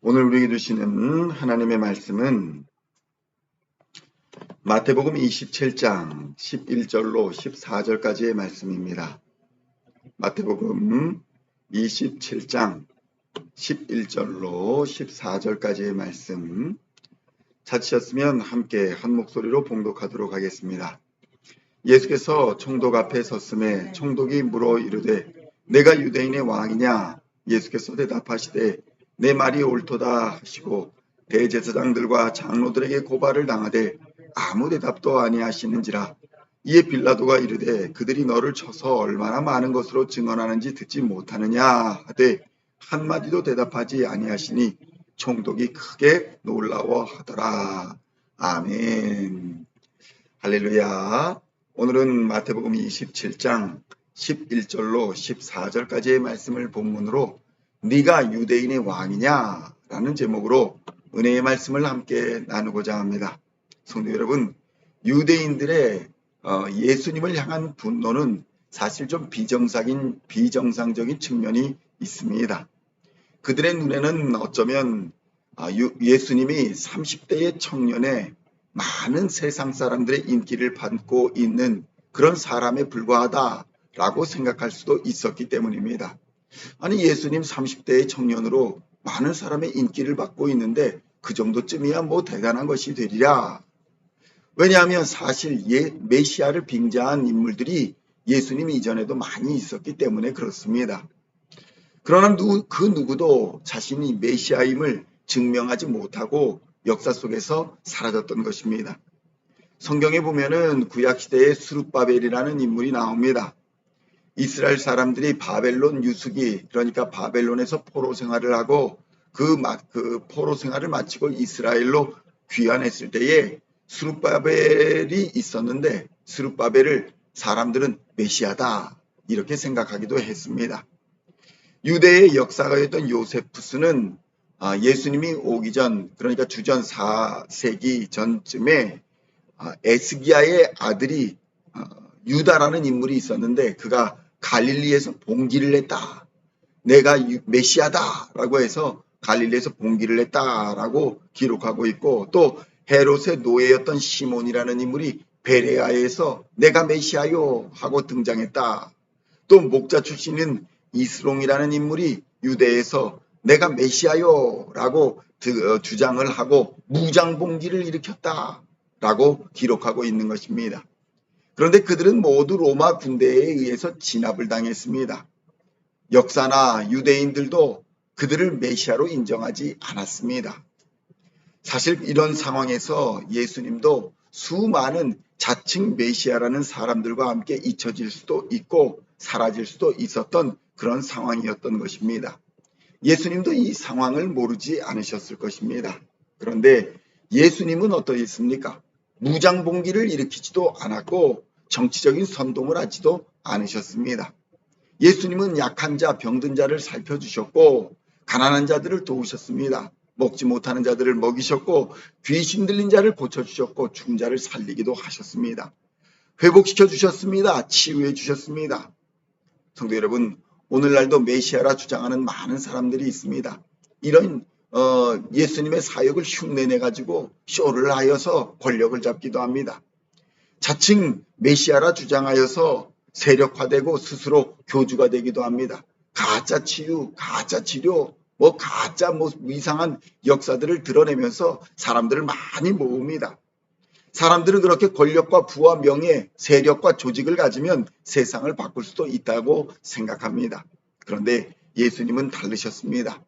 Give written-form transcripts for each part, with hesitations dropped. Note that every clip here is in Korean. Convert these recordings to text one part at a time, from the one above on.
오늘 우리에게 주시는 하나님의 말씀은 마태복음 27장 11절로 14절까지의 말씀입니다. 마태복음 27장 11절로 14절까지의 말씀 찾으셨으면 함께 한 목소리로 봉독하도록 하겠습니다. 예수께서 총독 앞에 섰음에 총독이 물어 이르되 내가 유대인의 왕이냐? 예수께서 대답하시되 내 말이 옳도다 하시고 대제사장들과 장로들에게 고발을 당하되 아무 대답도 아니하시는지라. 이에 빌라도가 이르되 그들이 너를 쳐서 얼마나 많은 것으로 증언하는지 듣지 못하느냐 하되 한마디도 대답하지 아니하시니 총독이 크게 놀라워하더라. 아멘. 할렐루야. 오늘은 마태복음 27장 11절로 14절까지의 말씀을 본문으로 네가 유대인의 왕이냐? 라는 제목으로 은혜의 말씀을 함께 나누고자 합니다. 성도 여러분, 유대인들의 예수님을 향한 분노는 사실 좀 비정상적인 측면이 있습니다. 그들의 눈에는 어쩌면 예수님이 30대의 청년에 많은 세상 사람들의 인기를 받고 있는 그런 사람에 불과하다라고 생각할 수도 있었기 때문입니다. 아니, 예수님 30대의 청년으로 많은 사람의 인기를 받고 있는데 그 정도쯤이야 뭐 대단한 것이 되리라. 왜냐하면 사실 메시아를 빙자한 인물들이 예수님 이전에도 많이 있었기 때문에 그렇습니다. 그러나 그 누구도 자신이 메시아임을 증명하지 못하고 역사 속에서 사라졌던 것입니다. 성경에 보면은 구약시대에 스룹바벨이라는 인물이 나옵니다. 이스라엘 사람들이 바벨론 유수기, 그러니까 바벨론에서 포로 생활을 하고 그 포로 생활을 마치고 이스라엘로 귀환했을 때에 스룹바벨이 있었는데 스룹바벨을 사람들은 메시아다 이렇게 생각하기도 했습니다. 유대의 역사가였던 요세푸스는 예수님이 오기 전, 그러니까 주전 4세기 전쯤에 에스기야의 아들이 유다라는 인물이 있었는데 그가 갈릴리에서 봉기를 했다. 내가 메시아다라고 해서 갈릴리에서 봉기를 했다라고 기록하고 있고, 또 헤롯의 노예였던 시몬이라는 인물이 베레아에서 내가 메시아요 하고 등장했다. 또 목자 출신인 이스롱이라는 인물이 유대에서 내가 메시아요 라고 주장을 하고 무장봉기를 일으켰다라고 기록하고 있는 것입니다. 그런데 그들은 모두 로마 군대에 의해서 진압을 당했습니다. 역사나 유대인들도 그들을 메시아로 인정하지 않았습니다. 사실 이런 상황에서 예수님도 수많은 자칭 메시아라는 사람들과 함께 잊혀질 수도 있고 사라질 수도 있었던 그런 상황이었던 것입니다. 예수님도 이 상황을 모르지 않으셨을 것입니다. 그런데 예수님은 어떠했습니까? 무장봉기를 일으키지도 않았고 정치적인 선동을 하지도 않으셨습니다. 예수님은 약한 자, 병든 자를 살펴주셨고 가난한 자들을 도우셨습니다. 먹지 못하는 자들을 먹이셨고 귀신 들린 자를 고쳐주셨고 죽은 자를 살리기도 하셨습니다. 회복시켜 주셨습니다. 치유해 주셨습니다. 성도 여러분, 오늘날도 메시아라 주장하는 많은 사람들이 있습니다. 이런 예수님의 사역을 흉내내 가지고 쇼를 하여서 권력을 잡기도 합니다. 자칭 메시아라 주장하여서 세력화되고 스스로 교주가 되기도 합니다. 가짜 치유, 가짜 치료, 가짜 이상한 역사들을 드러내면서 사람들을 많이 모읍니다. 사람들은 그렇게 권력과 부와 명예, 세력과 조직을 가지면 세상을 바꿀 수도 있다고 생각합니다. 그런데 예수님은 다르셨습니다.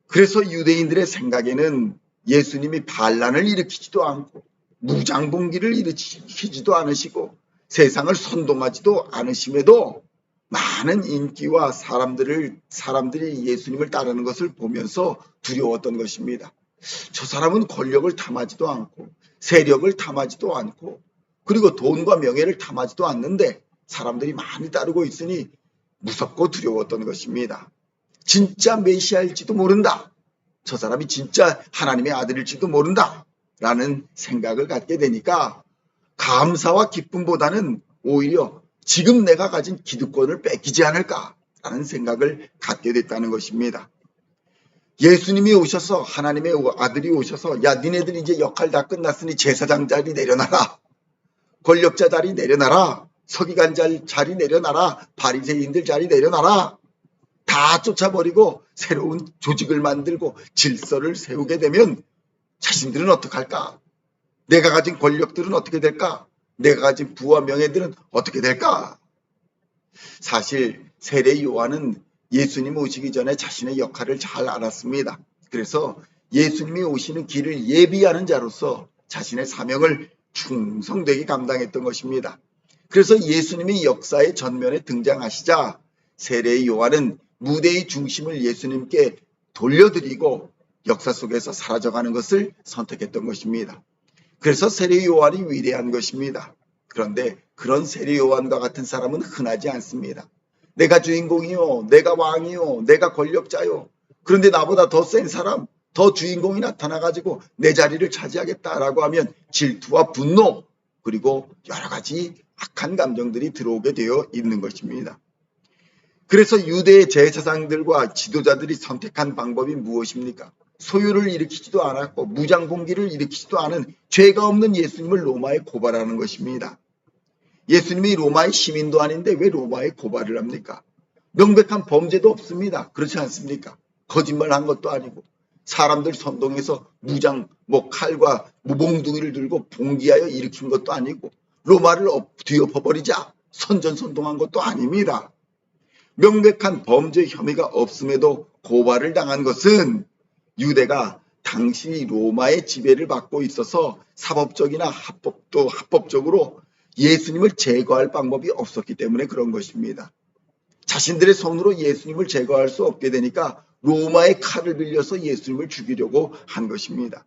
그래서 유대인들의 생각에는 예수님이 반란을 일으키지도 않고 무장봉기를 일으키지도 않으시고 세상을 선동하지도 않으심에도 많은 인기와 사람들이 예수님을 따르는 것을 보면서 두려웠던 것입니다. 저 사람은 권력을 탐하지도 않고 세력을 탐하지도 않고 그리고 돈과 명예를 탐하지도 않는데 사람들이 많이 따르고 있으니 무섭고 두려웠던 것입니다. 진짜 메시아일지도 모른다. 저 사람이 진짜 하나님의 아들일지도 모른다. 라는 생각을 갖게 되니까 감사와 기쁨보다는 오히려 지금 내가 가진 기득권을 뺏기지 않을까라는 생각을 갖게 됐다는 것입니다. 예수님이 오셔서 하나님의 아들이 오셔서 야 니네들 이제 역할 다 끝났으니 제사장 자리 내려놔라. 권력자 자리 내려놔라. 서기관 자리 내려놔라. 바리새인들 자리 내려놔라. 다 쫓아버리고 새로운 조직을 만들고 질서를 세우게 되면 자신들은 어떡할까? 내가 가진 권력들은 어떻게 될까? 내가 가진 부와 명예들은 어떻게 될까? 사실 세례 요한은 예수님 오시기 전에 자신의 역할을 잘 알았습니다. 그래서 예수님이 오시는 길을 예비하는 자로서 자신의 사명을 충성되게 감당했던 것입니다. 그래서 예수님이 역사의 전면에 등장하시자 세례 요한은 무대의 중심을 예수님께 돌려드리고 역사 속에서 사라져가는 것을 선택했던 것입니다. 그래서 세례 요한이 위대한 것입니다. 그런데 그런 세례 요한과 같은 사람은 흔하지 않습니다. 내가 주인공이요, 내가 왕이요, 내가 권력자요. 그런데 나보다 더 센 사람, 더 주인공이 나타나가지고 내 자리를 차지하겠다라고 하면 질투와 분노 그리고 여러 가지 악한 감정들이 들어오게 되어 있는 것입니다. 그래서 유대의 제사장들과 지도자들이 선택한 방법이 무엇입니까? 소유를 일으키지도 않았고 무장공기를 일으키지도 않은 죄가 없는 예수님을 로마에 고발하는 것입니다. 예수님이 로마의 시민도 아닌데 왜 로마에 고발을 합니까? 명백한 범죄도 없습니다. 그렇지 않습니까? 거짓말한 것도 아니고 사람들 선동해서 무장, 칼과 몽둥이를 들고 봉기하여 일으킨 것도 아니고 로마를 뒤엎어버리자 선전선동한 것도 아닙니다. 명백한 범죄 혐의가 없음에도 고발을 당한 것은 유대가 당시 로마의 지배를 받고 있어서 사법적이나 합법적으로 예수님을 제거할 방법이 없었기 때문에 그런 것입니다. 자신들의 손으로 예수님을 제거할 수 없게 되니까 로마의 칼을 빌려서 예수님을 죽이려고 한 것입니다.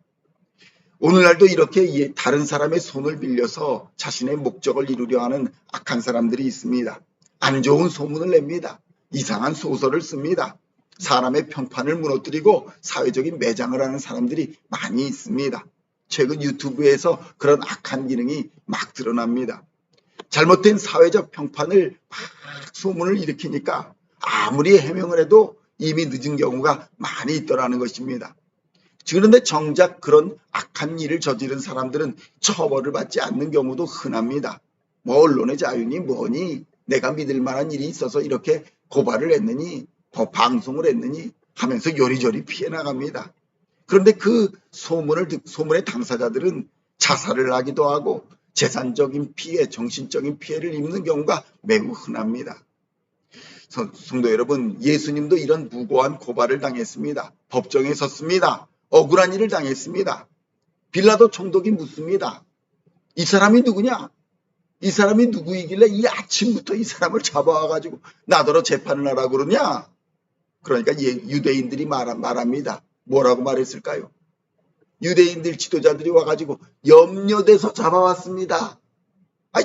오늘날도 이렇게 다른 사람의 손을 빌려서 자신의 목적을 이루려 하는 악한 사람들이 있습니다. 안 좋은 소문을 냅니다. 이상한 소설을 씁니다. 사람의 평판을 무너뜨리고 사회적인 매장을 하는 사람들이 많이 있습니다. 최근 유튜브에서 그런 악한 기능이 막 드러납니다. 잘못된 사회적 평판을 막 소문을 일으키니까 아무리 해명을 해도 이미 늦은 경우가 많이 있더라는 것입니다. 그런데 정작 그런 악한 일을 저지른 사람들은 처벌을 받지 않는 경우도 흔합니다. 언론의 자유니 뭐니 내가 믿을 만한 일이 있어서 이렇게 고발을 했느니 방송을 했느니 하면서 요리조리 피해 나갑니다. 그런데 그 소문의 당사자들은 자살을 하기도 하고 재산적인 피해, 정신적인 피해를 입는 경우가 매우 흔합니다. 성도 여러분, 예수님도 이런 무고한 고발을 당했습니다. 법정에 섰습니다. 억울한 일을 당했습니다. 빌라도 총독이 묻습니다. 이 사람이 누구냐? 이 사람이 누구이길래 이 아침부터 이 사람을 잡아와가지고 나더러 재판을 하라고 그러냐? 그러니까 유대인들이 말합니다. 뭐라고 말했을까요? 유대인들 지도자들이 와가지고 염려돼서 잡아왔습니다.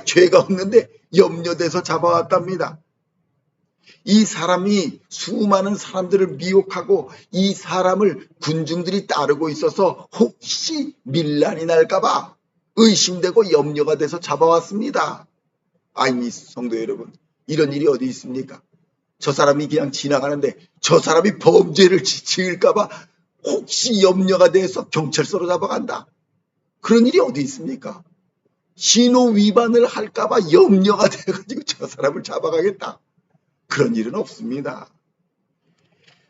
죄가 없는데 염려돼서 잡아왔답니다. 이 사람이 수많은 사람들을 미혹하고 이 사람을 군중들이 따르고 있어서 혹시 밀란이 날까봐 의심되고 염려가 돼서 잡아왔습니다. 아니 성도 여러분, 이런 일이 어디 있습니까? 저 사람이 그냥 지나가는데 저 사람이 범죄를 지을까봐 혹시 염려가 돼서 경찰서로 잡아간다. 그런 일이 어디 있습니까? 신호 위반을 할까봐 염려가 돼가지고 저 사람을 잡아가겠다. 그런 일은 없습니다.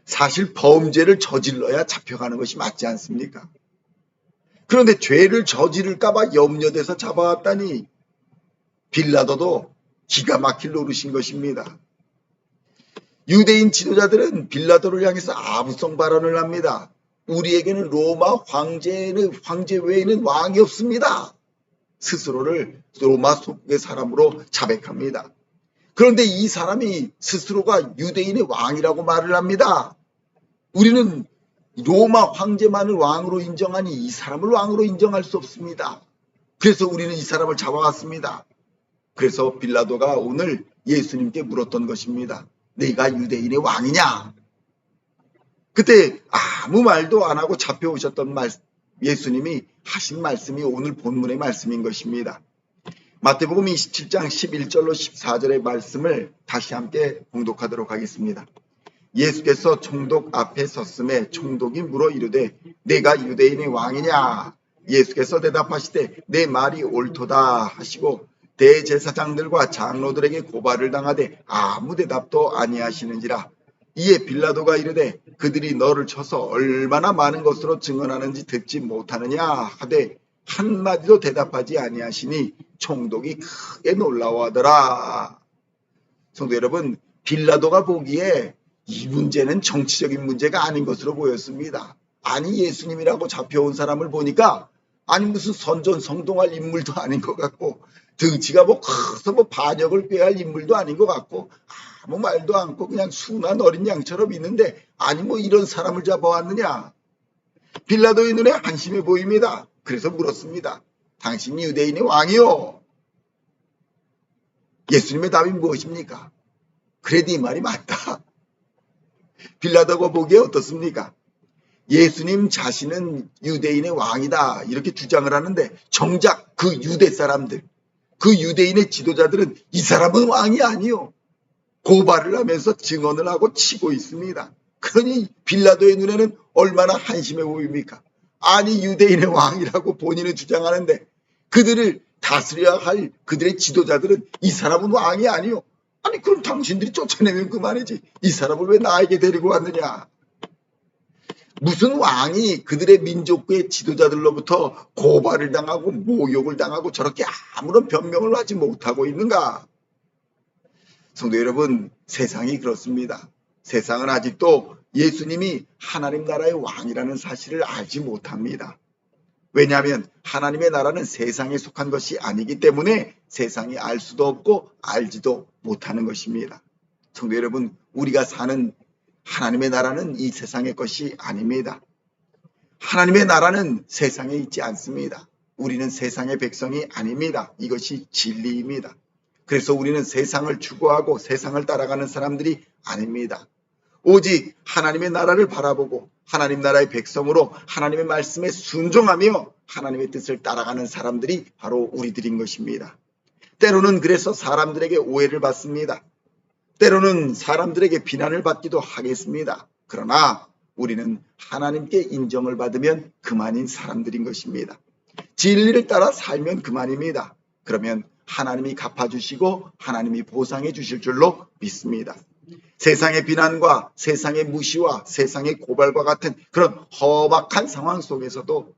사실 범죄를 저질러야 잡혀가는 것이 맞지 않습니까? 그런데 죄를 저지를까봐 염려돼서 잡아왔다니 빌라도도 기가 막힐 노릇인 것입니다. 유대인 지도자들은 빌라도를 향해서 아부성 발언을 합니다. 우리에게는 로마 황제 외에는 왕이 없습니다. 스스로를 로마 속의 사람으로 자백합니다. 그런데 이 사람이 스스로가 유대인의 왕이라고 말을 합니다. 우리는 로마 황제만을 왕으로 인정하니 이 사람을 왕으로 인정할 수 없습니다. 그래서 우리는 이 사람을 잡아왔습니다. 그래서 빌라도가 오늘 예수님께 물었던 것입니다. 네가 유대인의 왕이냐? 그때 아무 말도 안 하고 잡혀오셨던 예수님이 하신 말씀이 오늘 본문의 말씀인 것입니다. 마태복음 27장 11절로 14절의 말씀을 다시 함께 봉독하도록 하겠습니다. 예수께서 총독 앞에 섰음에 총독이 물어 이르되 내가 유대인의 왕이냐? 예수께서 대답하시되 내 말이 옳도다 하시고 대제사장들과 장로들에게 고발을 당하되 아무 대답도 아니하시는지라. 이에 빌라도가 이르되 그들이 너를 쳐서 얼마나 많은 것으로 증언하는지 듣지 못하느냐 하되 한마디도 대답하지 아니하시니 총독이 크게 놀라워하더라. 성도 여러분, 빌라도가 보기에 이 문제는 정치적인 문제가 아닌 것으로 보였습니다. 아니 예수님이라고 잡혀온 사람을 보니까 아니 무슨 선전성동할 인물도 아닌 것 같고 등치가 뭐 커서 뭐 반역을 꾀할 인물도 아닌 것 같고 아무 말도 않고 그냥 순한 어린 양처럼 있는데 아니 뭐 이런 사람을 잡아왔느냐. 빌라도의 눈에 한심해 보입니다. 그래서 물었습니다. 당신이 유대인의 왕이요? 예수님의 답이 무엇입니까? 그래도 이 말이 맞다. 빌라도가 보기에 어떻습니까? 예수님 자신은 유대인의 왕이다 이렇게 주장을 하는데 정작 그 유대 사람들, 그 유대인의 지도자들은 이 사람은 왕이 아니요. 고발을 하면서 증언을 하고 치고 있습니다. 그러니 빌라도의 눈에는 얼마나 한심해 보입니까? 아니 유대인의 왕이라고 본인은 주장하는데 그들을 다스려야 할 그들의 지도자들은 이 사람은 왕이 아니요. 아니 그럼 당신들이 쫓아내면 그만이지. 이 사람을 왜 나에게 데리고 왔느냐. 무슨 왕이 그들의 민족의 지도자들로부터 고발을 당하고 모욕을 당하고 저렇게 아무런 변명을 하지 못하고 있는가. 성도 여러분, 세상이 그렇습니다. 세상은 아직도 예수님이 하나님 나라의 왕이라는 사실을 알지 못합니다. 왜냐하면 하나님의 나라는 세상에 속한 것이 아니기 때문에 세상이 알 수도 없고 알지도 못하는 것입니다. 성도 여러분, 우리가 사는 하나님의 나라는 이 세상의 것이 아닙니다. 하나님의 나라는 세상에 있지 않습니다. 우리는 세상의 백성이 아닙니다. 이것이 진리입니다. 그래서 우리는 세상을 추구하고 세상을 따라가는 사람들이 아닙니다. 오직 하나님의 나라를 바라보고 하나님 나라의 백성으로 하나님의 말씀에 순종하며 하나님의 뜻을 따라가는 사람들이 바로 우리들인 것입니다. 때로는 그래서 사람들에게 오해를 받습니다. 때로는 사람들에게 비난을 받기도 하겠습니다. 그러나 우리는 하나님께 인정을 받으면 그만인 사람들인 것입니다. 진리를 따라 살면 그만입니다. 그러면 하나님이 갚아주시고 하나님이 보상해 주실 줄로 믿습니다. 세상의 비난과 세상의 무시와 세상의 고발과 같은 그런 허박한 상황 속에서도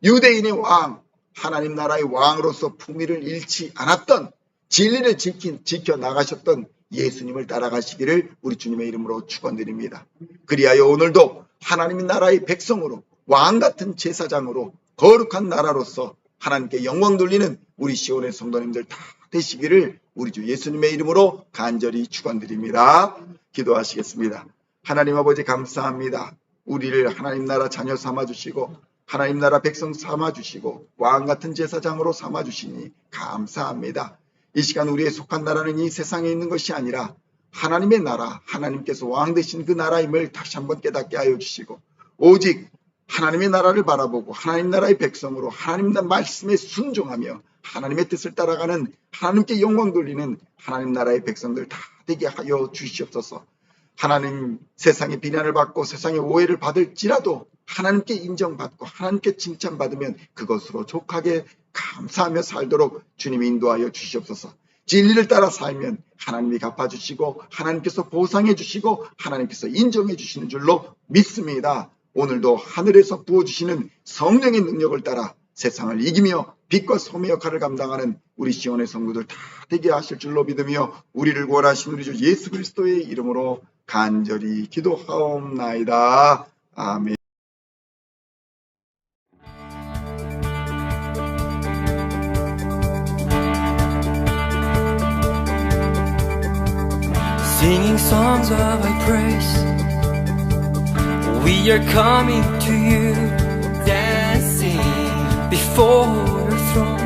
유대인의 왕, 하나님 나라의 왕으로서 품위를 잃지 않았던 진리를 지켜 나가셨던 예수님을 따라가시기를 우리 주님의 이름으로 축원드립니다. 그리하여 오늘도 하나님 나라의 백성으로 왕 같은 제사장으로 거룩한 나라로서 하나님께 영광 돌리는 우리 시온의 성도님들 다 되시기를 우리 주 예수님의 이름으로 간절히 축원드립니다. 기도하시겠습니다. 하나님 아버지 감사합니다. 우리를 하나님 나라 자녀 삼아주시고 하나님 나라 백성 삼아주시고 왕 같은 제사장으로 삼아주시니 감사합니다. 이 시간 우리의 속한 나라는 이 세상에 있는 것이 아니라 하나님의 나라, 하나님께서 왕 되신 그 나라임을 다시 한번 깨닫게 하여 주시고 오직 하나님의 나라를 바라보고 하나님 나라의 백성으로 하나님 말씀에 순종하며 하나님의 뜻을 따라가는 하나님께 영광 돌리는 하나님 나라의 백성들 다 되게 하여 주시옵소서. 하나님 세상의 비난을 받고 세상의 오해를 받을지라도 하나님께 인정받고 하나님께 칭찬받으면 그것으로 족하게 감사하며 살도록 주님이 인도하여 주시옵소서. 진리를 따라 살면 하나님이 갚아주시고 하나님께서 보상해 주시고 하나님께서 인정해 주시는 줄로 믿습니다. 오늘도 하늘에서 부어주시는 성령의 능력을 따라 세상을 이기며 빛과 소매 역할을 감당하는 우리 시온의 성도들 다 되게 하실 줄로 믿으며 우리를 구원하신 우리 주 예수 그리스도의 이름으로 간절히 기도하옵나이다. 아멘. Singing songs of thy praise, we are coming to you, dancing before your throne.